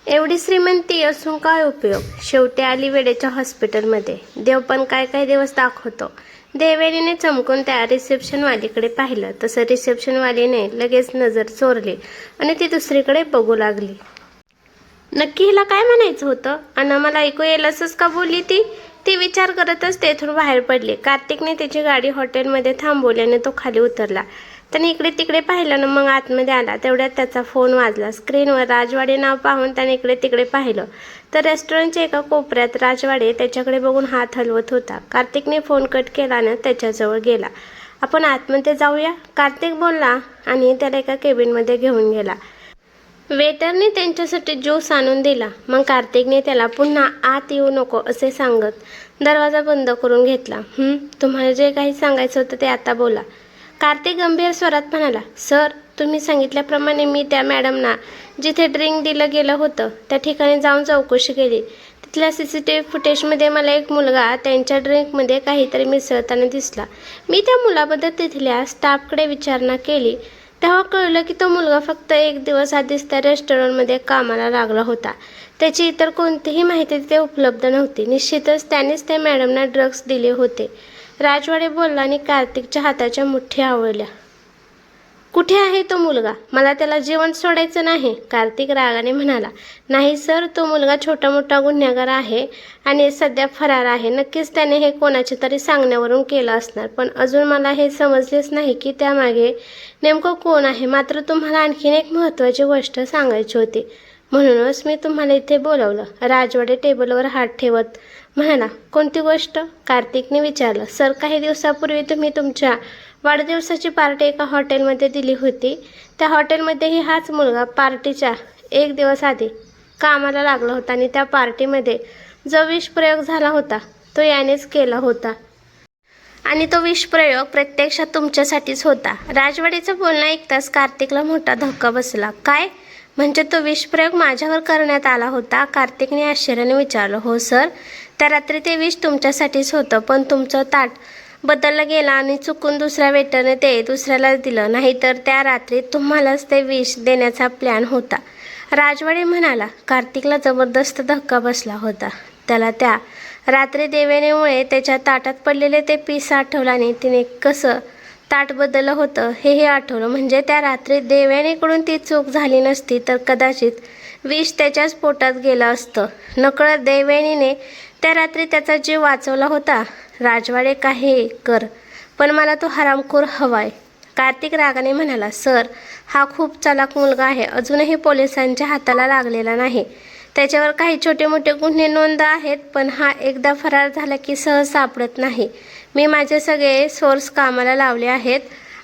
एवढी श्रीमंती असून काय उपयोग? शेवटी आली वेडेच्या हॉस्पिटलमध्ये. देव पण काय काय दिवस दाखवतो. देवेलीने चमकून त्या रिसेप्शनवालीकडे पाहिलं. तसं रिसेप्शनवालीने लगेच नजर चोरली आणि ती दुसरीकडे बघू लागली. नक्की हिला काय म्हणायचं होतं? आणि मला ऐकू येईल असंच का बोलली ती? ती विचार करतच तेथून बाहेर पडली. कार्तिकने त्याची गाडी हॉटेलमध्ये थांबवल्याने तो खाली उतरला. त्याने इकडे तिकडे पाहिलं ना मग आतमध्ये आला. तेवढ्यात त्याचा फोन वाजला. स्क्रीनवर राजवाडे नाव पाहून त्याने इकडे तिकडे पाहिलं तर रेस्टॉरंटच्या एका कोपऱ्यात राजवाडे त्याच्याकडे बघून हात हलवत होता. कार्तिकने फोन कट केला ना त्याच्याजवळ गेला. आपण आतमध्ये जाऊया, कार्तिक बोलला आणि त्याला एका केबिनमध्ये घेऊन गेला. वेटरने त्यांच्यासाठी ज्यूस आणून दिला. मग कार्तिकने त्याला पुन्हा आत येऊ नको असे सांगत दरवाजा बंद करून घेतला. तुम्हाला जे काही सांगायचं होतं ते आता बोला, कार्तिक गंभीर स्वरात म्हणाला. सर, तुम्ही सांगितल्याप्रमाणे मी त्या मॅडमना जिथे ड्रिंक दिलं गेलं होतं त्या ठिकाणी जाऊन चौकशी केली. तिथल्या CCTV फुटेजमध्ये मला एक मुलगा त्यांच्या ड्रिंकमध्ये काहीतरी मिसळताना दिसला. मी त्या मुलाबद्दल तिथल्या स्टाफकडे विचारणा केली. तेव्हा कळलं की तो मुलगा फक्त 1 दिवस आधीच त्या रेस्टॉरंटमध्ये कामाला लागला होता. त्याची इतर कोणतीही माहिती तिथे उपलब्ध नव्हती. निश्चितच त्यानेच त्या मॅडमना ड्रग्ज दिले होते. राजवाडे बोलला आणि कार्तिकच्या हाताच्या मुठ्ठी आवळल्या. कुठे आहे तो मुलगा? मला त्याला जिवंत सोडायचं नाही, कार्तिक रागाने म्हणाला. नाही सर, तो मुलगा छोटा मोठा गुन्हेगार आहे आणि सध्या फरार आहे. नक्कीच त्याने हे कोणाच्या तरी सांगण्यावरून केलं असणार, पण अजून मला हे समजलेच नाही की त्यामागे नेमकं कोण आहे. मात्र तुम्हाला आणखीन एक महत्त्वाची गोष्ट सांगायची होती, म्हणूनच मी तुम्हाला इथे बोलावलं. राजवाडे टेबलवर हात ठेवत म्हणाला. कोणती गोष्ट? कार्तिकने विचारलं. सर, काही दिवसापूर्वी तुम्ही तुमच्या वाढदिवसाची पार्टी एका हॉटेलमध्ये दिली होती. त्या हॉटेलमध्येही हाच मुलगा पार्टीच्या 1 दिवस आधी कामाला लागला होता आणि त्या पार्टीमध्ये जो विषप्रयोग झाला होता तो यानेच केला होता. आणि तो विषप्रयोग प्रत्यक्षात तुमच्यासाठीच होता. राजवाडेचं बोलणं ऐकताच कार्तिकला मोठा धक्का बसला. काय? म्हणजे तो विषप्रयोग माझ्यावर करण्यात आला होता? कार्तिकने आश्चर्याने विचारलं. हो सर, त्या रात्री ते विष तुमच्यासाठीच होतं, पण तुमचं ताट बदललं गेलं आणि चुकून दुसऱ्या वेटरने ते दुसऱ्यालाच दिलं. नाहीतर त्या रात्री तुम्हालाच ते विष देण्याचा प्लॅन होता, राजवाडे म्हणाला. कार्तिकला जबरदस्त धक्का बसला होता. त्याला त्या रात्री देवेनेमुळे त्याच्या ताटात पडलेले ते पीस आठवलं आणि तिने कसं ताट बदललं होतं हेही आठवलं. म्हणजे त्या रात्री देवेनेकडून ती चूक झाली नसती तर कदाचित विष त्याच्याच पोटात गेलं असतं. नकळत देवेनीने त्या रात्री त्याचा जीव वाचवला होता. राजवाडे काही कर, पण मला तो हरामखोर हवाय, कार्तिक रागाने म्हणाला. सर, हा खूप चालाक मुलगा आहे. अजूनही पोलिसांच्या हाताला लागलेला नाही. त्याच्यावर काही छोटे मोठे गुन्हे नोंद आहेत, पण हा एकदा फरार झाला की सहज सापडत नाही. मी माझे सगळे सोर्स कामाला लावले आहेत.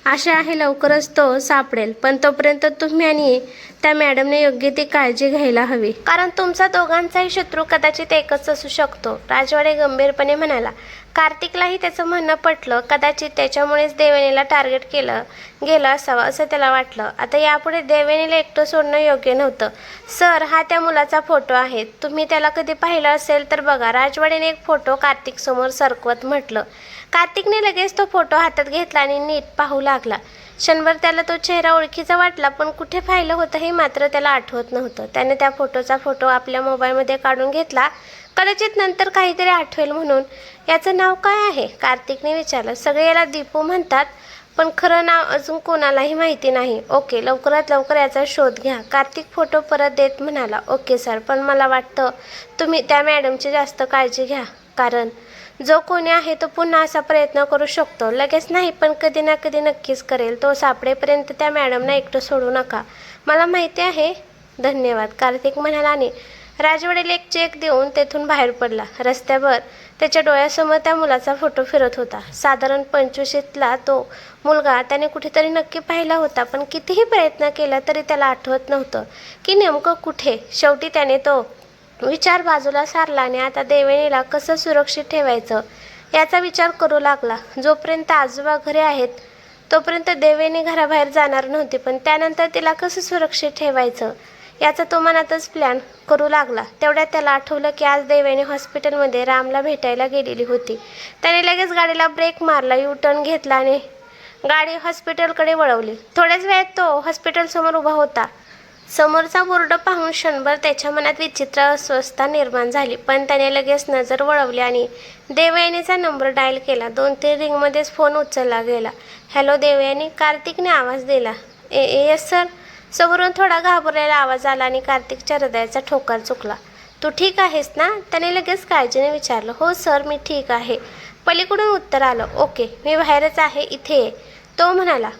आशा आहे लवकरच तो सापडेल, पण तोपर्यंत तुम्ही आणि त्या मॅडमने योग्य ती काळजी घ्यायला हवी, कारण तुमचा दोघांचाही शत्रू कदाचित एकच असू शकतो, राजवाडे गंभीरपणे म्हणाला. कार्तिकलाही त्याचं म्हणणं पटलं. कदाचित त्याच्यामुळेच देवेनीला टार्गेट केलं गेलं असावं असं त्याला वाटलं. आता यापुढे देवेनीला एकटं सोडणं योग्य नव्हतं. सर, हा त्या मुलाचा फोटो आहे. तुम्ही त्याला कधी पाहिलं असेल तर बघा, राजवाडेने एक फोटो कार्तिकसमोर सरकवत म्हटलं. कार्तिकने लगेच तो फोटो हातात घेतला आणि नीट पाहू लागला. क्षणभर त्याला तो चेहरा ओळखीचा वाटला, पण कुठे पाहिलं होतं हे मात्र त्याला आठवत नव्हतं. त्याने त्या फोटोचा फोटो आपल्या मोबाईलमध्ये काढून घेतला, कदाचित नंतर काहीतरी आठवेल म्हणून. याचं नाव काय आहे? कार्तिकने विचारलं. सगळे याला दीपू म्हणतात, पण खरं नाव अजून कोणालाही माहिती नाही. ओके, लवकरात लवकर याचा शोध घ्या, कार्तिक फोटो परत देत म्हणाला. ओके सर, पण मला वाटतं तुम्ही त्या मॅडमची जास्त काळजी घ्या, कारण जो कोणी आहे तो पुन्हा असा प्रयत्न करू शकतो. लगेच नाही, पण कधी ना कधी नक्कीच करेल. तो सापडेपर्यंत त्या मॅडमना एकटं सोडू नका. मला माहिती आहे. धन्यवाद, कार्तिक म्हणाला आणि राजवाडेला एक चेक देऊन तेथून बाहेर पडला. रस्त्यावर त्याच्या डोळ्यासमोर त्या मुलाचा फोटो फिरत होता. साधारण 25ला तो मुलगा त्याने कुठेतरी नक्की पाहिला होता, पण कितीही प्रयत्न केला तरी त्याला आठवत नव्हतं की नेमकं कुठे. शेवटी त्याने तो विचार बाजूला सारला आणि आता देवेनीला कसं सुरक्षित ठेवायचं याचा विचार करू लागला. जोपर्यंत आजोबा घरी आहेत तोपर्यंत देवेनी घराबाहेर जाणार नव्हती, पण त्यानंतर तिला कसं सुरक्षित ठेवायचं याचा तो मनातच प्लॅन करू लागला. तेवढ्यात त्याला आठवलं की आज देवेनी हॉस्पिटलमध्ये रामला भेटायला गेलेली होती. त्याने लगेच गाडीला ब्रेक मारला, U-टर्न घेतला आणि गाडी हॉस्पिटलकडे वळवली. थोड्याच वेळात तो हॉस्पिटलसमोर उभा होता. समोरचा बोर्ड पाहून क्षणभर त्याच्या मनात विचित्र अस्वस्थता निर्माण झाली, पण त्याने लगेच नजर वळवली आणि देवयानीचा नंबर डायल केला. 2-3 रिंगमध्येच फोन उचलला गेला. हॅलो देवयानी, कार्तिकने आवाज दिला. Yes sir. समोरून थोडा घाबरलेला आवाज आला आणि कार्तिकच्या हृदयाचा ठोका चुकला. तू ठीक आहेस ना? त्याने लगेच काळजीने विचारलं. हो सर, मी ठीक आहे. पलीकडून उत्तर आलं. ओके, मी बाहेरच आहे, इथे ये. तो म्हणाला.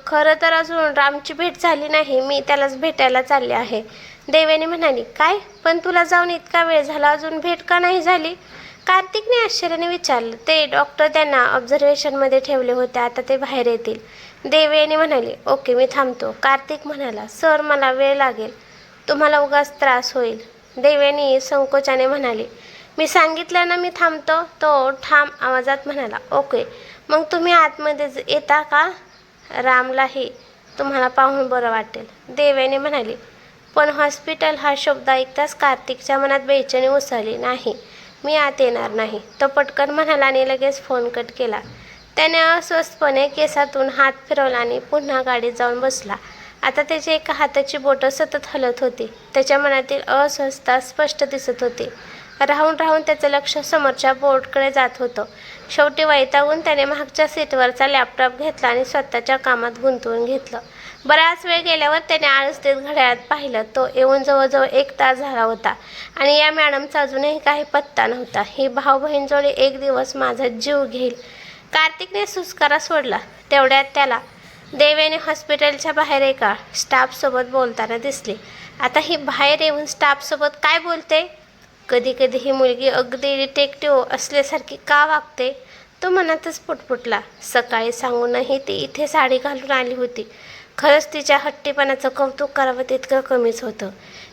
खरं तर अजून रामची भेट झाली नाही, मी त्यालाच भेटायला चालले आहे. देवयानी म्हणाली. काय? पण तुला जाऊन इतका वेळ झाला, अजून भेट का नाही झाली? कार्तिकने आश्चर्याने विचारलं. ते डॉक्टर त्यांना ऑब्झर्वेशनमध्ये ठेवले होते, आता ते बाहेर येतील. देवयानी म्हणाली. ओके, मी थांबतो. कार्तिक म्हणाला. सर, मला वेळ लागेल, तुम्हाला उगाच त्रास होईल. देवयानी संकोचाने म्हणाली. मी सांगितलं ना मी थांबतो. तो ठाम आवाजात म्हणाला. ओके, मग तुम्ही आतमध्ये येता का? रामलाही तुम्हाला पाहून बरं वाटेल, देवयानी म्हणाली. पण हॉस्पिटल हा शब्द ऐकताच कार्तिकच्या मनात बेचैनी उसळली. नाही, मी आत येणार नाही, तो पटकन म्हणाला आणि लगेच फोन कट केला. त्याने अस्वस्थपणे केसातून हात फिरवला आणि पुन्हा गाडीत जाऊन बसला. आता त्याची एका हाताची बोटं सतत हलत होती. त्याच्या मनातील अस्वस्थता स्पष्ट दिसत होती. राहून राहून त्याचं लक्ष समोरच्या बोर्डकडे जात होतं. शेवटी वैतागून त्याने मागच्या सीटवरचा लॅपटॉप घेतला आणि स्वतःच्या कामात गुंतवून घेतलं. बराच वेळ गेल्यावर त्याने आळस देत घड्याळात पाहिलं. तो येऊन जवळजवळ 1 तास झाला होता आणि या मॅडमचा अजूनही काही पत्ता नव्हता. ही भाऊ बहीण जोडी एक दिवस माझा जीव घेईल. कार्तिकने सुस्कारा सोडला. तेवढ्यात त्याला देवयानी हॉस्पिटलच्या बाहेर एका स्टाफसोबत बोलताना दिसली. आता ही बाहेर येऊन स्टाफसोबत काय बोलते? कधी कधी ही मुलगी अगदी डिटेक्टिव्ह असल्यासारखी का वागते? तो मनातच पुटपुटला. सकाळी सांगूनही ती इथे साडी घालून आली होती. खरंच तिच्या हट्टीपणाचं कौतुक करावं तितकं कमीच होतं.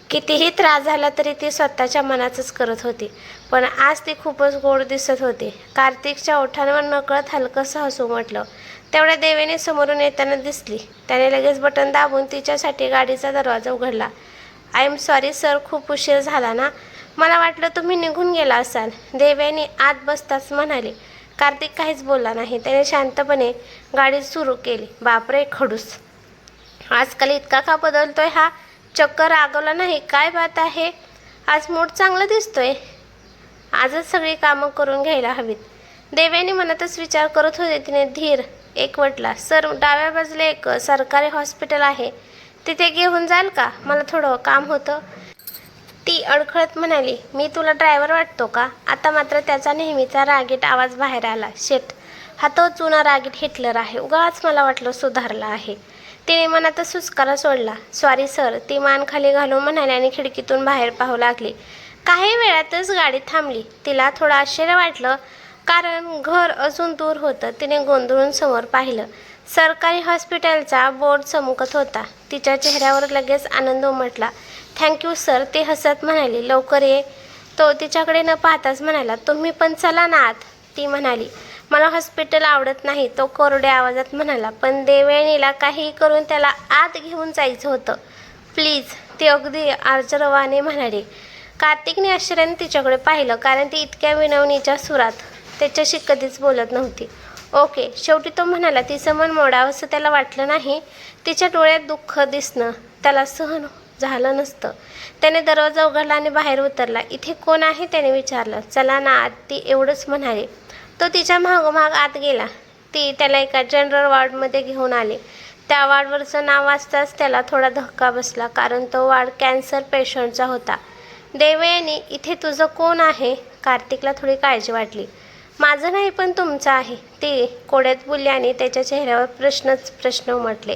कितीही त्रास झाला तरी ती स्वतःच्या मनाचंच करत होती. पण आज ती खूपच गोड दिसत होती. कार्तिकच्या ओठांवर नकळत हलकंसं हसू म्हटलं. तेवढ्या देवेने समोरून येताना दिसली. त्याने लगेच बटन दाबून तिच्यासाठी गाडीचा दरवाजा उघडला. आय एम सॉरी सर, खूप उशीर झाला ना? मला वाटलं तुम्ही निघून गेला असाल, देवयानी आत बसताच म्हणाले. कार्तिक काहीच बोलला नाही. त्याने शांतपणे गाडी सुरू केली. बापरे, खडूस, आजकाल इतका का बदलतोय हा? चक्कर रागवला नाही? काय बात आहे? आज मूड चांगला दिसतोय. आजच सगळी कामं करून घ्यायला हवीत. देवयानी मनातच विचार करत होते. तिने धीर एकवटला. सर, डाव्या बाजूला एक सरकारी हॉस्पिटल आहे, तिथे घेऊन जाल का? मला थोडं काम होतं. ती अडखळत म्हणाली. मी तुला ड्रायव्हर वाटतो का? आता मात्र त्याचा नेहमीचा रागीट आवाज बाहेर आला. शेट, हा तो जुना रागीट हिटलर आहे. उगाच मला वाटलं सुधारला आहे. तिने मनातच सुस्कारा सोडला. सॉरी सर, ती मान खाली घालून म्हणाली आणि खिडकीतून बाहेर पाहू लागली. काही वेळातच गाडी थांबली. तिला थोडं आश्चर्य वाटलं, कारण घर अजून दूर होतं. तिने गोंधळून समोर पाहिलं. सरकारी हॉस्पिटलचा बोर्ड चमकत होता. तिच्या चेहऱ्यावर लगेच आनंद उमटला. थँक्यू सर, ती हसत म्हणाली. लवकर ये. तो तिच्याकडे न पाहताच म्हणाला. तुम्ही पण चला ना आत. ती म्हणाली. मला हॉस्पिटल आवडत नाही, तो कोरड्या आवाजात म्हणाला. पण देवयानीला काहीही करून त्याला आत घेऊन जायचं होतं. प्लीज, ती अगदी आर्जरवाने म्हणाली. कार्तिकने आश्चर्याने तिच्याकडे पाहिलं, कारण ती इतक्या विनवणीच्या सुरात त्याच्याशी कधीच बोलत नव्हती. ओके, शेवटी तो म्हणाला. तिचं मन मोडावंसं त्याला वाटलं नाही. तिच्या डोळ्यात दुःख दिसणं त्याला सहन झालं नसतं. त्याने दरवाजा उघडला आणि बाहेर उतरला. इथे कोण आहे? त्याने विचारलं. चला ना आत, ती एवढंच म्हणाली. तो तिच्या मागोमाग आत गेला. ती त्याला एका जनरल वॉर्डमध्ये घेऊन आले. त्या वॉर्डवरचं नाव वाचताच त्याला थोडा धक्का बसला, कारण तो वॉर्ड कॅन्सर पेशंटचा होता. देवयानी, इथे तुझं कोण आहे? कार्तिकला थोडी काळजी वाटली. माझं नाही, पण तुमचं आहे, ती कोड्यात बोलली आणि त्याच्या चेहऱ्यावर प्रश्नच प्रश्न उमटले.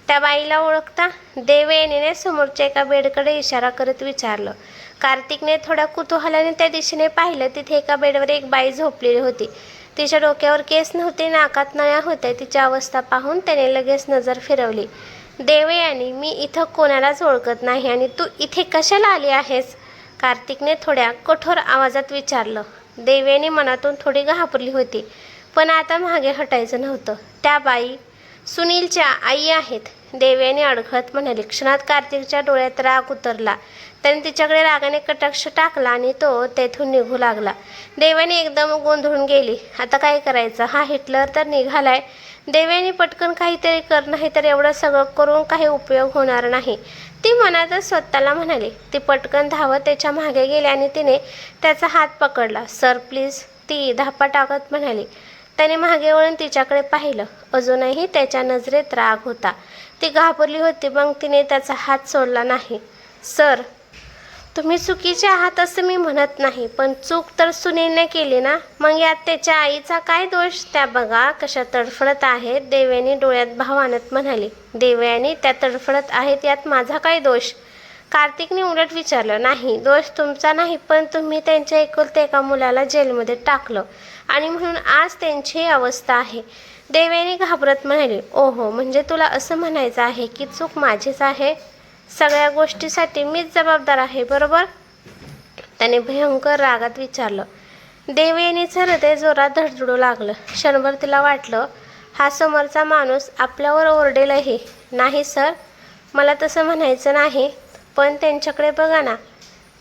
त्या बाईला ओळखता? देवयानीने समोरच्या एका बेडकडे इशारा करत विचारलं. कार्तिकने थोड्या कुतूहलाने त्या दिशेने पाहिलं. तिथे एका बेडवर एक बाई झोपलेली होती. तिच्या डोक्यावर केस नव्हते, नाकात नळ्या होत्या. तिची अवस्था पाहून त्याने लगेच नजर फिरवली. देवयानी, मी इथं कोणालाच ओळखत नाही आणि तू इथे कशाला आली आहेस? कार्तिकने थोड्या कठोर आवाजात विचारलं. देवयानी मनातून थोडी घाबरली होती, पण आता मागे हटायचं नव्हतं. त्या बाई सुनीलच्या आई आहेत, देवयानी अडखळत म्हणाली. क्षणात कार्तिकच्या डोळ्यात राग उतरला. त्याने तिच्याकडे रागाने कटाक्ष टाकला आणि तो तेथून निघू लागला. देवयानी एकदम गोंधळून गेली. आता काय करायचं? हा हिटलर तर निघालाय. देवयानी, पटकन काहीतरी कर, नाही तर एवढं सगळं करून काही उपयोग होणार नाही. ती मनातच स्वतःला म्हणाली. ती पटकन धावत त्याच्या मागे गेली आणि तिने त्याचा हात पकडला. सर प्लीज, ती धापा टाकत म्हणाली. त्याने मागे वळून तिच्याकडे पाहिलं. अजूनही त्याच्या नजरेत राग होता. ती घाबरली होती, मग तिने त्याचा हात सोडला नाही. सर, तुम्ही चुकीचे आहात असं मी म्हणत नाही, पण चूक तर सुनीलने केली ना, मग यात त्याच्या आईचा काय दोष? त्या बघा कशा तडफडत आहेत. देवयानी डोळ्यात भाव आणत म्हणाली. देवयानी, त्या तडफडत आहेत यात माझा काय दोष? कार्तिकने उलट विचारलं. नाही, दोष तुमचा नाही, पण तुम्ही त्यांच्या एकुलत्या एका मुलाला जेलमध्ये टाकलं आणि म्हणून आज त्यांची ही अवस्था आहे. देवयानी घाबरत म्हणाली. ओहो, म्हणजे तुला असं म्हणायचं आहे की चूक माझीच आहे? सगळ्या गोष्टीसाठी मीच जबाबदार आहे, बरोबर? त्याने भयंकर रागात विचारलं. देवयानीचं हृदय जोरात धडधडू लागलं. क्षणभर तिला वाटलं हा समोरचा माणूस आपल्यावर ओरडेलही. नाही सर, मला तसं म्हणायचं नाही, पण त्यांच्याकडे बघा ना,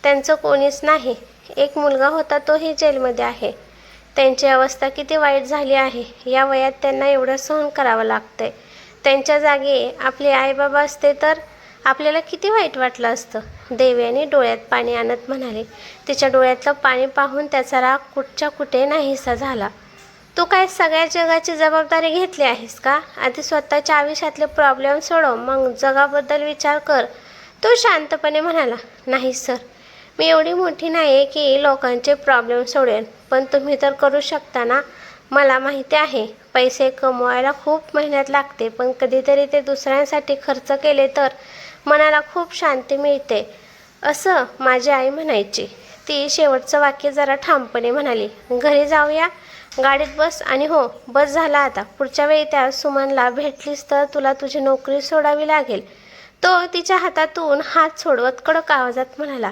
त्यांचं कोणीच नाही. एक मुलगा होता, तोही जेलमध्ये आहे. त्यांची अवस्था किती वाईट झाली आहे. या वयात त्यांना एवढं सहन करावं लागतंय. त्यांच्या जागी आपले आईबाबा असते तर आपल्याला किती वाईट वाटलं असतं. देवयानी डोळ्यात पाणी आणत म्हणाले. तिच्या डोळ्यातलं पाणी पाहून त्याचा राग कुठच्या कुठे नाहीसा झाला. तू काय सगळ्या जगाची जबाबदारी घेतली आहेस का? आधी स्वतःच्या आयुष्यातले प्रॉब्लेम सोडव, मग जगाबद्दल विचार कर. तो शांतपणे म्हणाला. नाही सर, मी एवढी मोठी नाही आहे की लोकांचे प्रॉब्लेम सोडेन, पण तुम्ही तर करू शकता ना. मला माहिती आहे पैसे कमवायला खूप मेहनत लागते, पण कधीतरी ते दुसऱ्यांसाठी खर्च केले तर मनाला खूप शांती मिळते, असं माझी आई म्हणायची. ती शेवटचं वाक्य जरा ठामपणे म्हणाली. घरी जाऊया, गाडीत बस. आणि हो, बस झाला आता. पुढच्या वेळी त्या सुमनला भेटलीस तर तुला तुझी नोकरी सोडावी लागेल. तो तिच्या हातातून हात सोडवत कडक आवाजात म्हणाला.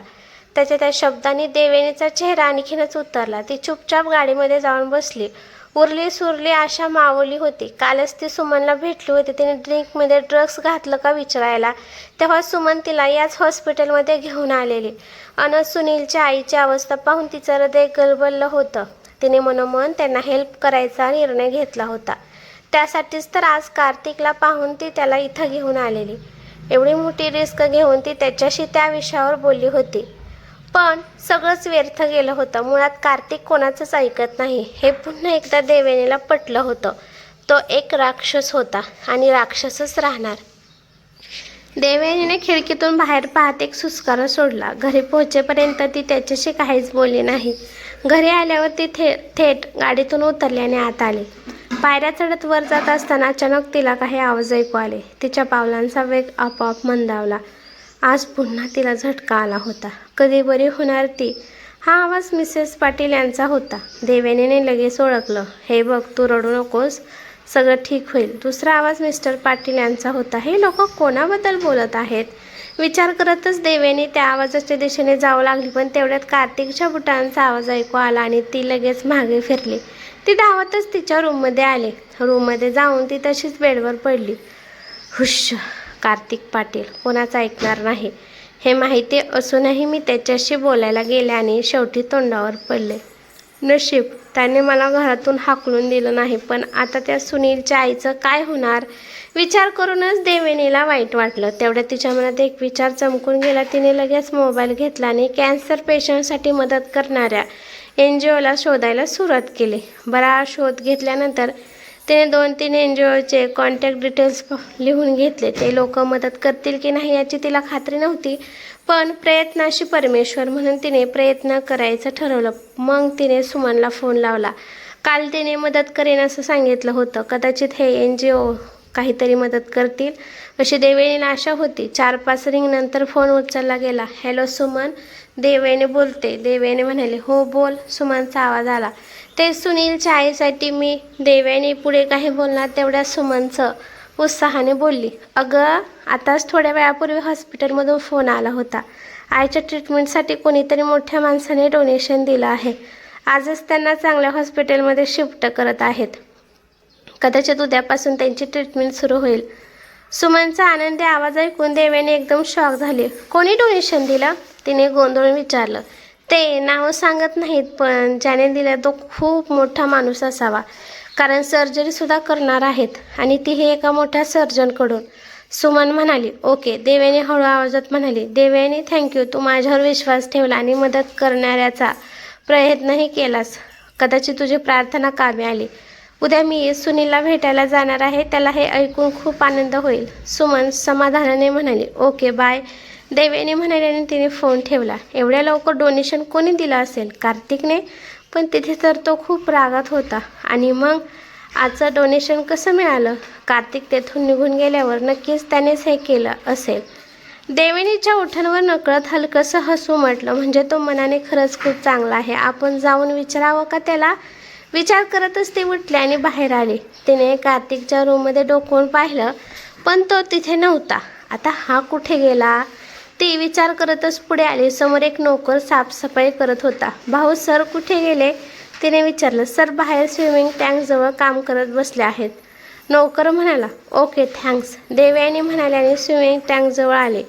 त्याच्या त्या शब्दांनी देवयानीचा चेहरा आणखीनच उतरला. ती चुपचाप गाडीमध्ये जाऊन बसली. उरली सुरली आशा मावली होती. कालच ती सुमनला भेटली होती. तिने ड्रिंकमध्ये ड्रग्स घातलं का विचारायला, तेव्हा सुमन तिला याच हॉस्पिटलमध्ये घेऊन आलेली. अन सुनीलच्या आईची अवस्था पाहून तिचं हृदय गलबललं होतं. तिने मनोमन त्यांना हेल्प करायचा निर्णय घेतला होता. त्यासाठीच तर आज कार्तिकला पाहून ती त्याला इथं घेऊन आलेली. एवढी मोठी रिस्क घेऊन ती त्याच्याशी त्या विषयावर बोलली होती, पण सगळंच व्यर्थ गेलं होतं. मुळात कार्तिक कोणाचंच ऐकत नाही हे पुन्हा एकदा देवयानीला पटलं होतं. तो एक राक्षस होता आणि राक्षसच राहणार. देवयानीने खिडकीतून बाहेर पाहत एक सुस्कारा सोडला. घरी पोहोचेपर्यंत ती त्याच्याशी काहीच बोलली नाही. घरी आल्यावर ती थेट गाडीतून उतरली आणि आत आली. पायऱ्या चढत वर जात असताना अचानक तिला काही आवाज ऐकू आले. तिच्या पावलांचा वेग आपोआप मंदावला. आज पुन्हा तिला झटका आला होता. कधी बरी होणार ती? हा आवाज मिसेस पाटील यांचा होता. देवयानीने लगेच ओळखलं. हे बघ, तू रडू नकोस, सगळं ठीक होईल. दुसरा आवाज मिस्टर पाटील यांचा होता. हे लोक कोणाबद्दल बोलत आहेत? विचार करतच देवयानी त्या आवाजाच्या दिशेने जाऊ लागली, पण तेवढ्यात कार्तिकच्या बुटांचा आवाज ऐकू आला आणि ती लगेच मागे फिरली. ती धावतच तिच्या रूममध्ये आली. रूममध्ये जाऊन ती तशीच बेडवर पडली. हुश, कार्तिक पाटील कोणाचं ऐकणार नाही हे माहिती असूनही मी त्याच्याशी बोलायला गेले आणि शेवटी तोंडावर पडले. नशीब त्याने मला घरातून हाकलून दिलं नाही, पण आता त्या सुनीलच्या आईचं काय होणार? विचार करूनच देवयानीला वाईट वाटलं. तेवढ्यात तिच्या मनात एक विचार चमकून गेला. तिने लगेच मोबाईल घेतला आणि कॅन्सर पेशंटसाठी मदत करणाऱ्या NGOला शोधायला सुरुवात केली. बराच शोध घेतल्यानंतर तिने 2-3 NGOचे कॉन्टॅक्ट डिटेल्स लिहून घेतले. ते लोक मदत करतील की नाही याची तिला खात्री नव्हती, पण प्रयत्नाशी परमेश्वर म्हणून तिने प्रयत्न करायचं ठरवलं. मग तिने सुमनला फोन लावला. काल तिने मदत करेन असं सांगितलं होतं. कदाचित हे NGO काहीतरी मदत करतील अशी देवयानीला आशा होती. 4-5 रिंगनंतर फोन उचलला गेला. हॅलो सुमन, देवयानी बोलते. देवयानी म्हणाले. हो बोल. सुमनचा आवाज आला. ते सुनीलच्या आईसाठी मी. देवयानी पुढे काही बोलणार तेवढ्या सुमनचं उत्साहाने बोलली. अगं, आताच थोड्या वेळापूर्वी हॉस्पिटलमधून फोन आला होता. आईच्या ट्रीटमेंटसाठी कोणीतरी मोठ्या माणसाने डोनेशन दिलं आहे. आजच त्यांना चांगल्या हॉस्पिटलमध्ये शिफ्ट करत आहेत. कदाचित उद्यापासून त्यांची ट्रीटमेंट सुरू होईल. सुमनचा आनंदी आवाज ऐकून देवयानी एकदम शॉक झाली. कोणी डोनेशन दिलं? तिने गोंधळून विचारलं. ते नाव सांगत नाहीत, पण ज्याने दिलं तो खूप मोठा माणूस असावा, कारण सर्जरीसुद्धा करणार आहेत आणि तीही एका मोठ्या सर्जनकडून. सुमन म्हणाली, ओके. देवयानी हळू आवाजात म्हणाली, देवयानी थँक्यू, तू माझ्यावर विश्वास ठेवला आणि मदत करण्याचा प्रयत्नही केलास. कदाचित तुझी प्रार्थना कामी आली. उद्या मी सुनीलला भेटायला जाणार आहे, त्याला हे ऐकून खूप आनंद होईल. सुमन समाधानाने म्हणाली, ओके बाय. देवयानी म्हणाली आणि तिने फोन ठेवला. एवढ्या लवकर डोनेशन कोणी दिलं असेल? कार्तिकने. पण तिथे तर तो खूप रागात होता. आणि मग आजचं डोनेशन कसं मिळालं? कार्तिक तेथून निघून गेल्यावर नक्कीच त्यानेच हे केलं असेल. देवयानीच्या ओठांवर नकळत हलकंसं हसू म्हटलं, म्हणजे तो मनाने खरंच खूप चांगला आहे. आपण जाऊन विचारावं का त्याला? विचार करतच ती उठली आणि बाहेर आली. तिने कार्तिकच्या रूममध्ये डोकावून पाहिलं, पण तो तिथे नव्हता. आता हा कुठे गेला? ती विचार करतच पुढे आली. समोर एक नोकर साफसफाई करत होता. भाऊ, सर कुठे गेले? तिने विचारलं. सर बाहेर स्विमिंग टँकजवळ काम करत बसले आहेत. नोकर म्हणाला, ओके थँक्स. देवयानी म्हणाले आणि स्विमिंग टँकजवळ आले.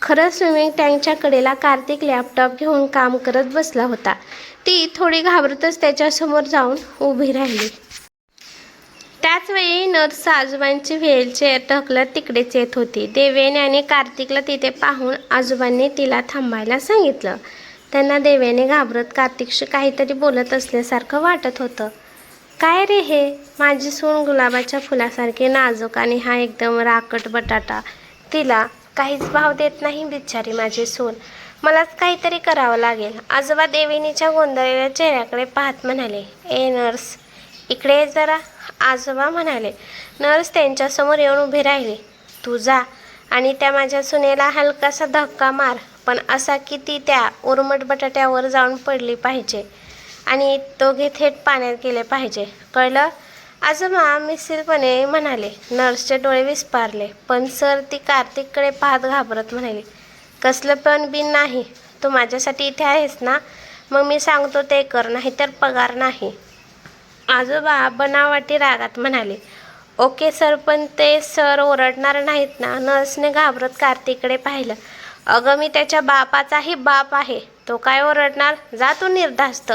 खरं स्विमिंग टँकच्या कडेला कार्तिक लॅपटॉप घेऊन काम करत बसला होता. ती थोडी घाबरतच त्याच्यासमोर जाऊन उभी राहिली. त्याचवेळी नर्स आजोबांची व्हीलचेअर ढकलत तिकडेच येत होती. देवयानी आणि कार्तिकला तिथे पाहून आजोबांनी तिला थांबायला सांगितलं. त्यांना देवयानी घाबरत कार्तिकशी काहीतरी बोलत असल्यासारखं वाटत होतं. काय रे हे? माझी सून गुलाबाच्या फुलासारखी नाजूक आणि हा एकदम राकट बटाटा. तिला काहीच भाव देत नाही बिचारी माझी सून. मलाच काहीतरी करावं लागेल. आजोबा देवयानीच्या गोंधळलेल्या चेहऱ्याकडे पाहत म्हणाले, ए नर्स, इकडे ये जरा. आजोबा म्हणाले. नर्स त्यांच्यासमोर येऊन उभी राहिली. तू जा आणि त्या माझ्या सुनेला हलकासा धक्का मार, पण असा की ती त्या उर्मट बटाट्यावर जाऊन पडली पाहिजे आणि दोघे थेट पाण्यात गेले पाहिजे, कळलं? आजोबा मिसीलपणे म्हणाले. नर्सचे डोळे विस्पारले. पण सर, ती कार्तिककडे पाहत घाबरत म्हणाली, कसलं पण बिन नाही. तू माझ्यासाठी इथे आहेस ना? मग मी सांगतो ते कर, नाही तर पगार नाही. आजोबा बनावटी रागात म्हणाले, ओके सर, पण ते सर ओरडणार नाहीत ना? नर्सने घाबरत कार्तिककडे पाहिलं. अगं, मी त्याच्या बापाचाही बाप आहे. तो काय ओरडणार? जा तू निर्धास्त.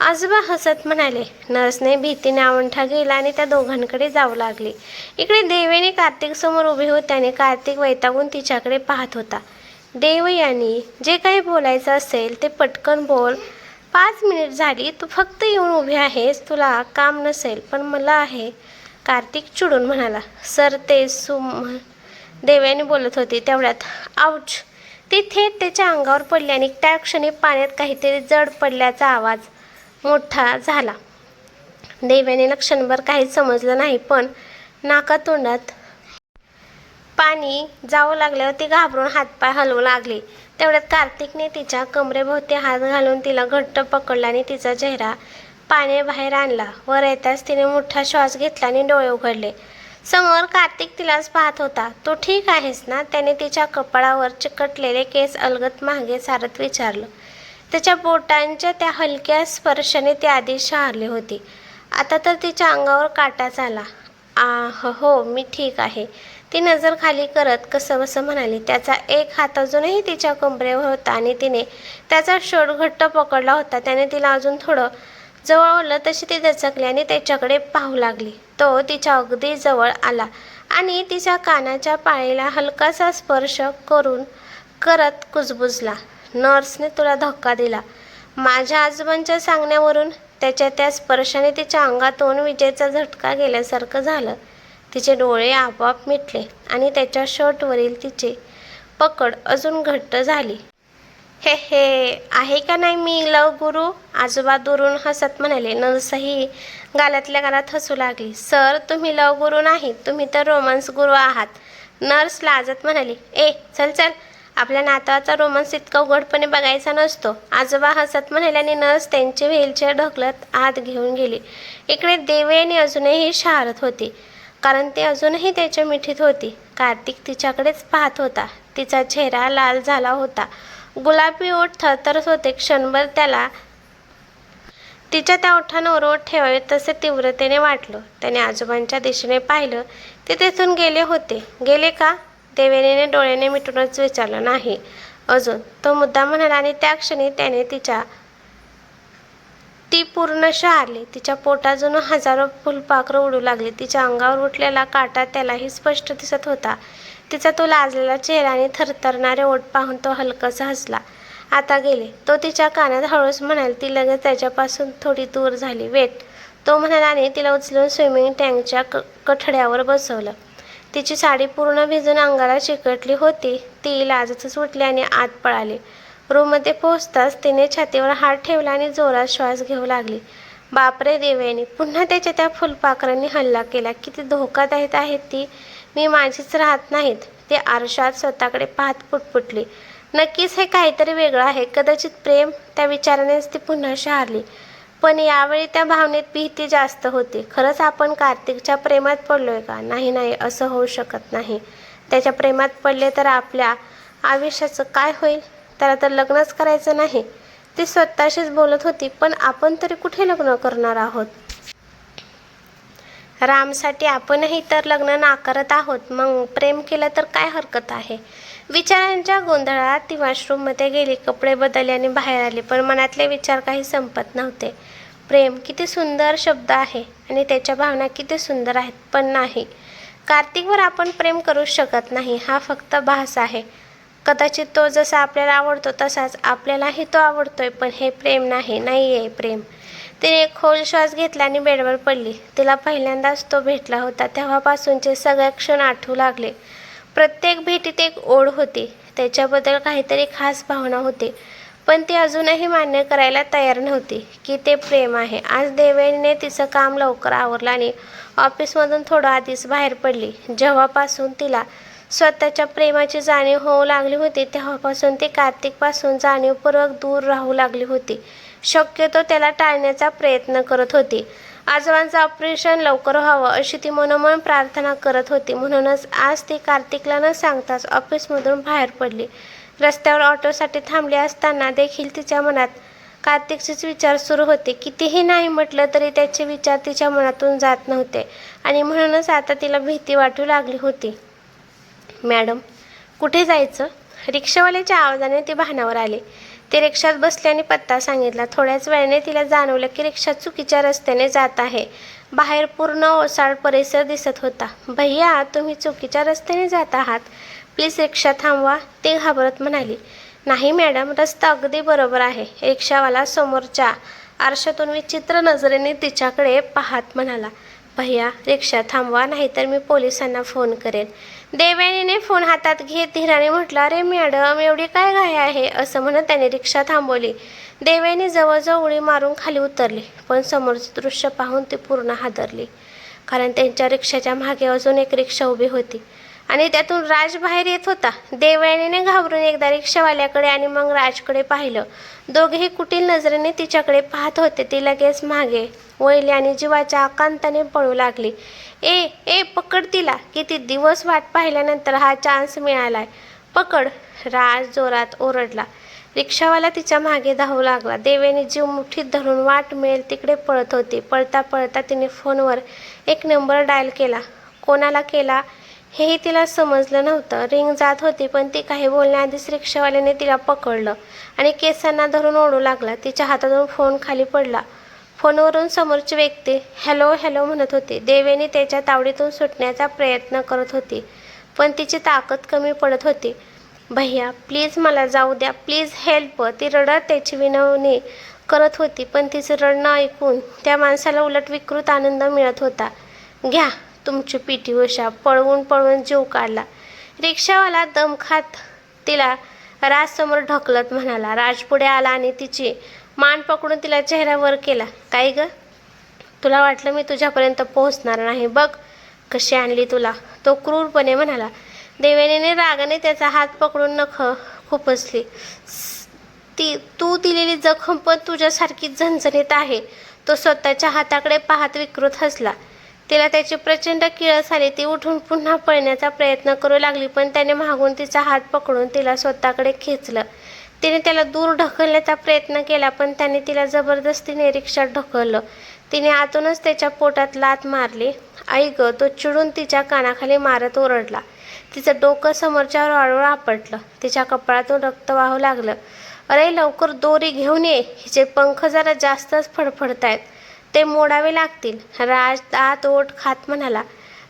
आजोबा हसत म्हणाले. नर्सने भीतीने आवंठा गेला आणि त्या दोघांकडे जाऊ लागली. इकडे देवयानी कार्तिकसमोर उभी होती आणि कार्तिक वैतागून तिच्याकडे पाहत होता. देवयानी, जे काही बोलायचं असेल ते पटकन बोल. 5 मिनिट झाली, तू फक्त येऊन उभी आहेस. तुला काम नसेल, पण मला आहे. कार्तिक चिडून म्हणाला. सर, ते देवयानी बोलत होती तेवढ्यात आऊच, ती थेट त्याच्या अंगावर पडली आणि त्या क्षणी पाण्यात काहीतरी जड पडल्याचा आवाज मोठा झाला. देवयानीला क्षणभर काहीच समजलं नाही, पण नाकातोंडात पाणी जाऊ लागल्यावर ती घाबरून हातपाय हलवू लागली. तेवढ्यात कार्तिकने तिच्या कमरेभोवती हात घालून तिला घट्ट पकडला आणि तिचा चेहरा पाण्याबाहेर आणला. वर येताच तिने मोठा श्वास घेतला आणि डोळे उघडले. समोर कार्तिक तिलाच पाहत होता. तू ठीक आहेस ना? त्याने तिच्या कपाळावर चिकटलेले केस अलगद मागे सारत विचारलं. त्याच्या बोटांच्या त्या हलक्या स्पर्शाने ती आधी शहारली होती. आता तर तिच्या अंगावर काटाच आला. हो, मी ठीक आहे, ती नजर खाली करत कसंबसं म्हणाली. त्याचा एक हात अजूनही तिच्या कमरेवर होता आणि तिने त्याचा शोध घट्ट पकडला होता. त्याने तिला अजून थोडं जवळ ओढलं तशी ती दचकली आणि त्याच्याकडे पाहू लागली. तो तिच्या अगदी जवळ आला आणि तिच्या कानाच्या पाळीला हलकासा स्पर्श करत कुजबुजला. नर्सने तुला धक्का दिला. माझ्या आजोबांच्या सांगण्यावरून त्याच्या त्या स्पर्शाने तिच्या अंगातून विजेचा झटका गेल्यासारखं झालं. तिचे डोळे आपोआप मिटले आणि त्याच्या शर्टवरील तिची पकड अजून घट्ट झाली. हे आहे का नाही मी लव गुरु? आजोबा दुरून हसत म्हणाले. नर्सही गालातल्या गालात हसू लागली. सर, तुम्ही लव गुरु नाही, तुम्ही तर रोमांस गुरु आहात. नर्स लाजत म्हणाली. चल चल, आपल्या नातवाचा रोमांस इतका उघडपणे बघायचा नसतो. आजोबा हसत म्हणाले आणि नर्स त्यांची व्हीलचेअर ढकलत आत घेऊन गेली. इकडे देवयानी अजूनही शहारत होती, कारण ती अजूनही त्याच्या मिठीत होती. कार्तिक तिच्याकडेच पाहत होता. तिचा चेहरा लाल झाला होता. गुलाबी ओठ थरथरत होते. क्षणभर त्याला तिच्या त्या ओठांवर ओठ ठेवावे तसे तीव्रतेने वाटलं. त्याने आजोबांच्या दिशेने पाहिलं. ते तेथून गेले होते. गेले का? देवयानीने डोळ्याने मिटूनच विचारलं. नाही अजून, तो मुद्दाम म्हणाला आणि त्या क्षणी त्याने ती पूर्ण शहारली. तिच्या पोटातून हजारो फुलपाखरं उडू लागली. तिच्या अंगावर उठलेला काटा त्यालाही स्पष्ट दिसत होता. तिचा तो लाजलेला चेहरा आणि थरथरणारे ओठ पाहून तो हलकासा हसला. आता गेले, तो तिच्या कानात हळूच म्हणाला. ती लगेच त्याच्यापासून थोडी दूर झाली. वेट, तो म्हणाला आणि तिला उचलून स्विमिंग टँकच्या कठड्यावर बसवलं. तिची साडी पूर्ण भिजून अंगाला चिकटली होती. ती लाजतच उठली आणि आत पळाली. रूममध्ये पोहोचताच तिने छातीवर हात ठेवला आणि जोरात श्वास घेऊ लागली. बापरे देवयानी, पुन्हा त्याच्या त्या फुलपाखरांनी हल्ला केला. किती धोकादायक आहेत ती. मी माझीच राहत नाहीत. ती आरशात स्वतःकडे पाहत पुटपुटली. नक्कीच हे काहीतरी वेगळं आहे. कदाचित प्रेम. त्या विचारानेच ती पुन्हा शहारली. पण यावेळी त्या भावनेत भीती जास्त होती. खरंच आपण कार्तिकच्या प्रेमात पडलोय का? नाही नाही, असं होऊ शकत नाही. त्याच्या प्रेमात पडले तर आपल्या आयुष्याचं काय होईल? त्याला तर लग्नच करायचं नाही. ती स्वतःशीच बोलत होती. पण आपण तरी कुठे लग्न करणार आहोत? रामसाठी आपणही तर लग्न नाकारत आहोत. मग प्रेम केलं तर काय हरकत आहे? विचारांच्या गोंधळात ती वॉशरूममध्ये गेली, कपडे बदलले आणि बाहेर आली. पण मनातले विचार काही संपत नव्हते. प्रेम किती सुंदर शब्द आहे आणि त्याच्या भावना किती सुंदर आहेत. पण नाही, कार्तिकवर आपण प्रेम करू शकत नाही. हा फक्त भास आहे. कदाचित तो जसा आपल्याला आवडतो तसाच आपल्यालाही तो आवडतोय. पण हे प्रेम नाही. नाही आहे प्रेम. तिने एक खोल श्वास घेतला आणि बेडवर पडली. तिला पहिल्यांदाच तो भेटला होता तेव्हापासूनचे सगळे क्षण आठवू लागले. प्रत्येक भेटीत एक ओढ होती. त्याच्याबद्दल काहीतरी खास भावना होती. पण ती अजूनही मान्य करायला तयार नव्हती की ते प्रेम आहे. आज देवयानीने तिचं काम लवकर आवरलं आणि ऑफिसमधून थोडं आधीच बाहेर पडली. जेव्हापासून तिला स्वतःच्या प्रेमाची जाणीव होऊ लागली होती तेव्हापासून ती कार्तिकपासून जाणीवपूर्वक दूर राहू लागली होती. शक्यतो त्याला टाळण्याचा प्रयत्न करत होती. आजोबांचं ऑपरेशन लवकर व्हावं अशी ती मनोमन प्रार्थना करत होती. म्हणूनच आज ती कार्तिकला न सांगताच ऑफिसमधून बाहेर पडली. रस्त्यावर ऑटोसाठी थांबली असताना देखील तिच्या मनात कार्तिकचेच विचार सुरू होते. कितीही नाही म्हटलं तरी त्याचे विचार तिच्या मनातून जात नव्हते आणि म्हणूनच आता तिला भीती वाटू लागली होती. मॅडम, कुठे जायचं? रिक्षावाल्याच्या आवाजाने ती भानावर आली. ती रिक्षात बसली आणि पत्ता सांगितला. थोड्याच वेळाने तिला जाणवलं की रिक्षा चुकीच्या रस्त्याने जात आहे. बाहेर पूर्ण ओसाड परिसर दिसत होता. भैया, तुम्ही चुकीच्या रस्त्याने जात आहात. प्लीज रिक्षा थांबवा, ती घाबरत म्हणाली. नाही मॅडम, रस्ता अगदी बरोबर आहे. रिक्षावाला समोरच्या आरशातून विचित्र नजरेने तिच्याकडे पाहत म्हणाला. भैया, रिक्षा थांबवा, नाहीतर मी पोलिसांना फोन करेन. देवयानीने फोन हातात घेत धीराने म्हटलं. अरे मॅडम, एवढी काय घाई आहे? असं म्हणत त्याने रिक्षा थांबवली. देवयानी जवळजवळ उडी मारून खाली उतरली. पण समोरचे दृश्य पाहून ती पूर्ण हादरली. कारण त्यांच्या रिक्षाच्या मागे अजून एक रिक्षा उभी होती आणि त्यातून राज बाहेर येत होता. देवयानीने घाबरून एकदा रिक्षावाल्याकडे आणि मग राजकडे पाहिलं. दोघेही कुटील नजरेने तिच्याकडे पाहत होते. ती लगेच मागे वळली आणि जीवाच्या आकांताने पळू लागली. ए ए पकड तिला. किती दिवस वाट पाहिल्यानंतर हा चान्स मिळालाय. पकड, राज जोरात ओरडला. रिक्षावाला तिच्या मागे धावू लागला. देवयानी जीव मुठीत धरून वाट मिळेल तिकडे पळत होती. पळता पळता तिने फोनवर एक नंबर डायल केला. कोणाला केला हेही तिला समजलं नव्हतं. रिंग जात होती पण ती काही बोलण्याआधीच रिक्षावाल्याने तिला पकडलं आणि केसांना धरून ओढू लागला. तिच्या हातातून फोन खाली पडला. फोनवरून समोरची व्यक्ती हॅलो हॅलो म्हणत होती. देवयानी त्याच्या तावडीतून सुटण्याचा प्रयत्न करत होती पण तिची ताकद कमी पडत होती. भैया, प्लीज मला जाऊ द्या, प्लीज हेल्प. ती रडत त्याची विनवणी करत होती पण तिचं रडणं ऐकून त्या माणसाला उलट विकृत आनंद मिळत होता. घ्या तुमची पीटी उषा. पळवून पळवून जीव काढला. रिक्षावाला दम खात तिला राजसमोर ढकलत म्हणाला. राज पुढे आला आणि तिची मान पकडून तिला चेहऱ्यावर केला. काय ग, तुला वाटलं मी तुझ्यापर्यंत पोहोचणार नाही? बघ कशी आणली तुला, तो क्रूरपणे म्हणाला. देवयानीने रागाने त्याचा हात पकडून नख खुपसली. तू दिलेली जखम पण तुझ्यासारखीच झणझणीत आहे. तो स्वतःच्या हाताकडे पाहत विकृत हसला. तिला त्याची प्रचंड किळस आली. ती उठून पुन्हा पळण्याचा प्रयत्न करू लागली पण त्याने मागून तिचा हात पकडून तिला स्वतःकडे खेचलं. तिने त्याला दूर ढकलण्याचा प्रयत्न केला पण त्याने तिला जबरदस्तीने रिक्षात ढकललं. तिने आतूनच त्याच्या पोटात लाथ मारली. आई ग, तो चिडून तिच्या कानाखाली मारत ओरडला. तिचं डोकं समोरच्या रॉडवर आपटलं. तिच्या कपाळातून रक्त वाहू लागलं. अरे लवकर दोरी घेऊन ये, हिचे पंख जरा जास्तच फडफडतायत, ते मोडावे लागतील. राज दात ओठ खात म्हणाला.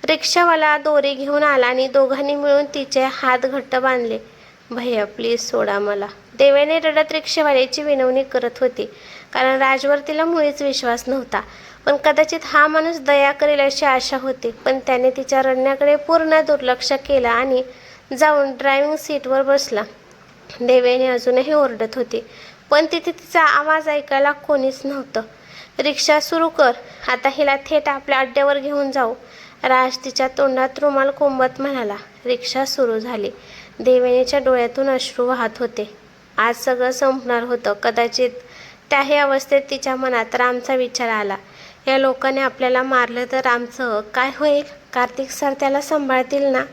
रिक्षावाला दोरी घेऊन आला आणि दोघांनी मिळून तिचे हात घट्ट बांधले. भैया प्लीज सोडा मला, देवयानी रडत रिक्षावाल्याची विनवणी करत होती. कारण राजवर तिला मुळीच विश्वास नव्हता. पण कदाचित हा माणूस दया करेल अशी आशा होती. पण त्याने तिच्या रडण्याकडे पूर्ण दुर्लक्ष केलं आणि जाऊन ड्रायव्हिंग सीटवर बसला. देवयानी अजूनही ओरडत होती, पण तिथे तिचा आवाज ऐकायला कोणीच नव्हतं. रिक्षा सुरू कर, आता हिला थेट आपल्या अड्ड्यावर घेऊन जाऊ, राज तिच्या तोंडात रुमाल कोंबत म्हणाला. रिक्षा सुरू झाली. देवयानीच्या डोळ्यातून अश्रू वाहत होते. आज सगळं संपणार होतं. कदाचित त्याही अवस्थेत तिच्या मनात रामचा विचार आला. या लोकांनी आपल्याला मारलं तर आमचं काय होईल? कार्तिक सर त्याला सांभाळतील ना?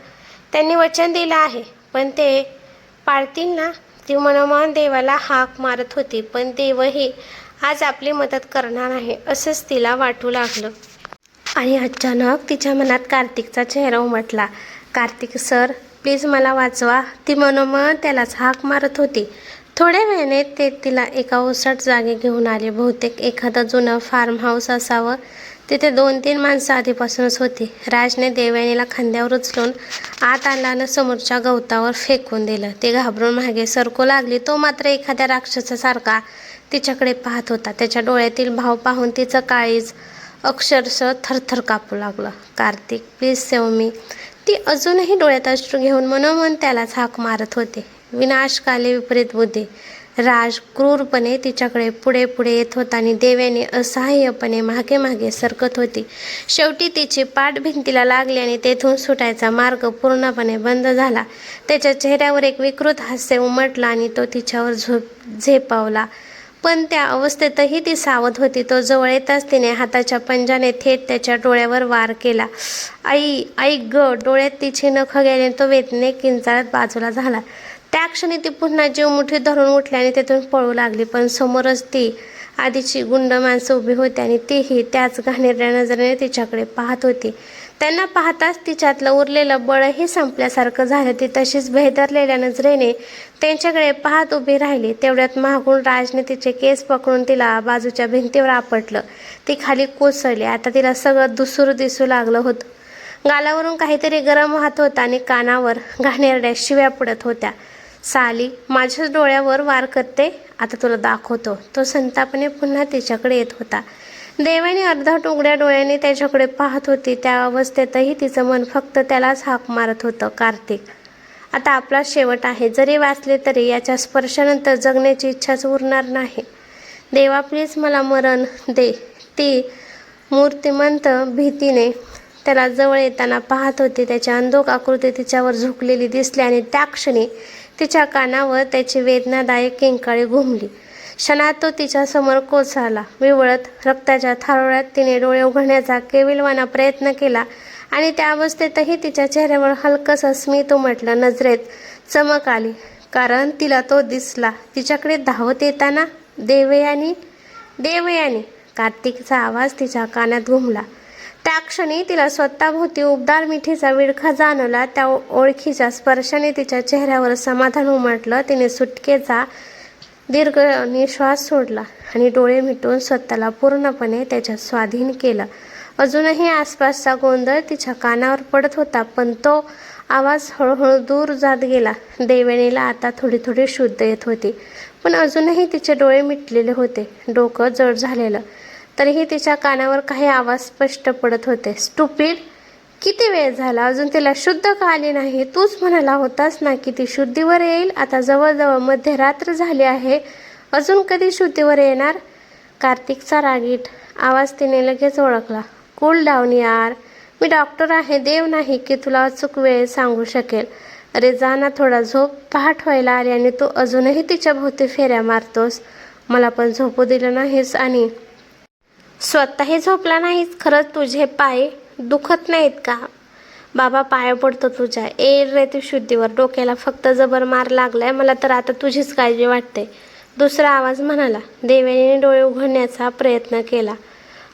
त्यांनी वचन दिलं आहे, पण ते पाळतील ना? ती मनोमन देवाला हाक मारत होती. पण देवही आज आपली मदत करणार आहे असंच तिला वाटू लागलं. आणि अचानक तिच्या मनात कार्तिकचा चेहरा उमटला. कार्तिक सर प्लीज मला वाचवा, ती मनोमन त्यालाच हाक मारत होती. थोड्या वेळाने ते तिला एका ओसट जागी घेऊन आले. बहुतेक एखादं जुनं फार्म हाऊस असावं. तिथे 2-3 माणसं आधीपासूनच होती. राजने देवयानीला खांद्यावर उचलून आत आणला आणि समोरच्या गवतावर फेकून दिलं. ती घाबरून मागे सरकू लागली. तो मात्र एखाद्या राक्षसासारखा तिच्याकडे पाहत होता. त्याच्या डोळ्यातील भाव पाहून तिचं काळीज अक्षरशः थरथर कापू लागलं. कार्तिक प्लीज सेव्ह मी, ती अजूनही डोळ्यात अश्रू घेऊन मनोमन त्यालाच हाक मारत होते. विनाशकाले विपरीत बुद्धी. राज क्रूरपणे तिच्याकडे पुढे पुढे येत होता आणि देवयानी असहाय्यपणे मागे मागे सरकत होती. शेवटी तिची पाठ भिंतीला लागली आणि तेथून सुटायचा मार्ग पूर्णपणे बंद झाला. त्याच्या चेहऱ्यावर एक विकृत हास्य उमटलं आणि तो तिच्यावर झेपावला. पण त्या अवस्थेतही ती सावध होती. तो जवळ येताच तिने हाताच्या पंजाने थेट त्याच्या डोळ्यावर वार केला. आई आई ग! डोळ्यात तिची नखं गेल्याने तो वेदनेने किंचाळत बाजूला झाला. त्या क्षणी ती पुन्हा जीव मुठीत धरून उठली आणि तेथून पळू लागली. पण समोरच ती आधीची गुंड माणसं उभी होती आणि तीही त्याच घाणेरड्या नजरेने तिच्याकडे पाहत होती. त्यांना पाहताच तिच्यातलं उरलेलं बळही संपल्यासारखं झालं. ती तशीच भेदरलेल्या नजरेने त्यांच्याकडे पाहत उभी राहिली. तेवढ्यात मागून राजने तिचे केस पकडून तिला बाजूच्या भिंतीवर आपटलं. ती खाली कोसळली. आता तिला सगळं दुसूर दिसू लागलं होतं. गालावरून काहीतरी गरम वाहत होतं आणि कानावर घाणेरड्या शिव्या पडत होत्या. साली माझ्याच डोळ्यावर वार करते, आता तुला दाखवतो. तो संतापाने पुन्हा तिच्याकडे येत होता. देवयानी अर्धवट उघड्या डोळ्यांनी त्याच्याकडे पाहत होती. त्या अवस्थेतही तिचं मन फक्त त्यालाच हाक मारत होतं. कार्तिक, आता आपला शेवट आहे. जरी वाचले तरी याच्या स्पर्शानंतर जगण्याची इच्छाच उरणार नाही. देवा प्लीज मला मरण दे. ती मूर्तिमंत भीतीने त्याला जवळ येताना पाहत होती. त्याची अंधोक आकृती तिच्यावर झुकलेली दिसली आणि त्या क्षणी तिच्या कानावर त्याची वेदनादायक किंकाळी घुमली. क्षणात तो तिच्यासमोर कोसळला. विवळत रक्ताच्या थारोळ्यात तिने डोळे उघडण्याचा केविलवाना प्रयत्न केला आणि त्या अवस्थेतही तिच्या चेहऱ्यावर हलकंसं स्मित उमटलं. नजरेत चमक आली, कारण तिला तो दिसला तिच्याकडे धावत येताना. देवयानी, देवयानी! कार्तिकचा आवाज तिच्या कानात घुमला. त्या क्षणी तिला स्वतःभोवती उबदार मिठीचा विळखा जाणवला. त्या ओळखीच्या स्पर्शाने तिच्या चेहऱ्यावर समाधान उमटलं. तिने सुटकेचा दीर्घ निश्वास सोडला आणि डोळे मिटून स्वतःला पूर्णपणे त्याच्यात स्वाधीन केलं. अजूनही आसपासचा गोंधळ तिच्या कानावर पडत होता, पण तो आवाज हळूहळू दूर जात गेला. देवयानीला आता थोडी थोडी शुद्ध येत होती, पण अजूनही तिचे डोळे मिटलेले होते. डोकं जड झालेलं. तरीही तिच्या कानावर काही आवाज स्पष्ट पडत होते. स्टुपिड! किती वेळ झाला, अजून तिला शुद्ध का आली नाही? तूच म्हणाला होतास ना की ती शुद्धीवर येईल. आता जवळजवळ मध्यरात्र झाली आहे, अजून कधी शुद्धीवर येणार? कार्तिकचा रागीट आवाज तिने लगेच ओळखला. कूल डाऊन यार, मी डॉक्टर आहे, देव नाही की तुला अचूक वेळ सांगू शकेल. अरे जा ना, थोडा झोप. पहाट व्हायला आली आणि तू अजूनही तिच्या भोवती फेऱ्या मारतोस. मला पण झोपू दिलं नाहीस आणि स्वतःही झोपला नाहीस. खरंच तुझे पाय दुखत नाहीत का? बाबा पाया पडतो तुझ्या. येईल रे ती शुद्धीवर. डोक्याला फक्त जबर मार लागलाय. मला तर आता तुझीच काळजी वाटते, दुसरा आवाज म्हणाला. देवयानीने डोळे उघडण्याचा प्रयत्न केला.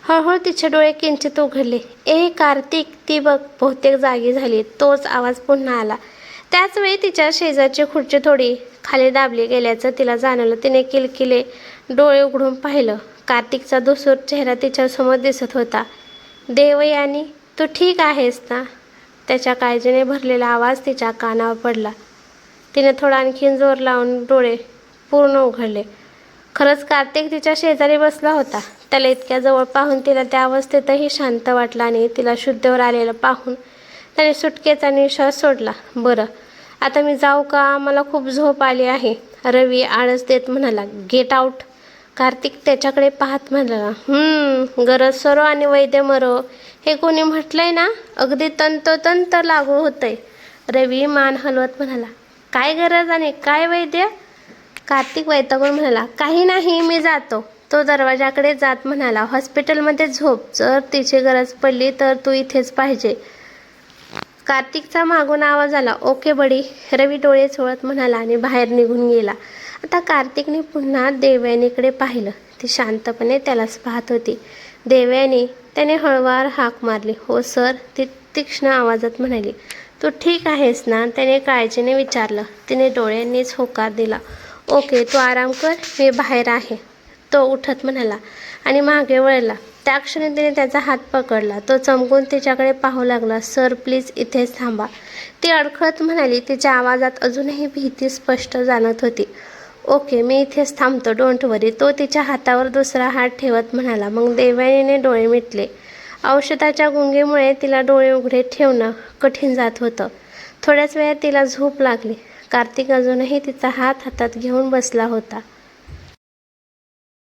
हळूहळू तिचे डोळे किंचित उघडले. ए कार्तिक, ती बघ. बहुतेक जागी झाली. तोच आवाज पुन्हा आला. त्याच वेळी तिच्या शेजारची खुर्ची थोडी खाली दाबली गेल्याचं तिला जाणवलं. तिने किलकिले डोळे उघडून पाहिलं. कार्तिकचा दुसूर चेहरा तिच्यासमोर दिसत होता. देवयानी, तू ठीक आहेस ना? त्याच्या काळजीने भरलेला आवाज तिच्या कानावर पडला. तिने थोडा आणखीन जोर लावून डोळे पूर्ण उघडले. खरंच कार्तिक तिच्या शेजारी बसला होता. त्याला इतक्या जवळ पाहून तिला त्या अवस्थेतही शांत वाटलं आणि तिला शुद्धीवर आलेलं पाहून त्याने सुटकेचा निश्वास सोडला. बरं, आता मी जाऊ का? मला खूप झोप आली आहे, रवी आळस देत म्हणाला. Gate out. कार्तिक त्याच्याकडे पाहत म्हणाला. गरज सरो आणि वैद्य मरो, हे कोणी म्हटलंय ना? अगदी तंतोतंत लागू होतंय. रवी मान हलवत म्हणाला. काय गरज आणि काय वैद्य? कार्तिक वैतागून म्हणाला. काही नाही, मी जातो. तो दरवाजाकडे जात म्हणाला. हॉस्पिटलमध्ये झोप. जर तिची गरज पडली तर तू इथेच पाहिजे. कार्तिकचा मागून आवाज आला. ओके बडी. रवी डोळे चोळत म्हणाला आणि बाहेर निघून गेला. आता कार्तिकने पुन्हा देवयानीकडे पाहिलं. ती शांतपणे त्यालाच पाहत होती. देवयानी, त्याने हळुवार हाक मारली. हो सर, ती तीक्ष्ण आवाजात म्हणाली. तू ठीक आहेस ना? त्याने काळजीने विचारलं. तिने डोळ्यांनीच होकार दिला. ओके, तू आराम कर, मी बाहेर आहे, तो उठत म्हणाला आणि मागे वळला. त्या क्षणी तिने त्याचा हात पकडला. तो चमकून तिच्याकडे पाहू लागला. सर प्लीज इथेच थांबा, ती अडखळत म्हणाली. तिच्या आवाजात अजूनही भीती स्पष्ट जाणवत होती. ओके, मी इथेच थांबतो, डोंट वरी, तो तिच्या हातावर दुसरा हात ठेवत म्हणाला. मग देवयानीने डोळे मिटले. औषधाच्या गुंगीमुळे तिला डोळे उघडे ठेवणं कठीण जात होतं. थोड्याच वेळात तिला झोप लागली. कार्तिक अजूनही तिचा हात हातात घेऊन बसला होता.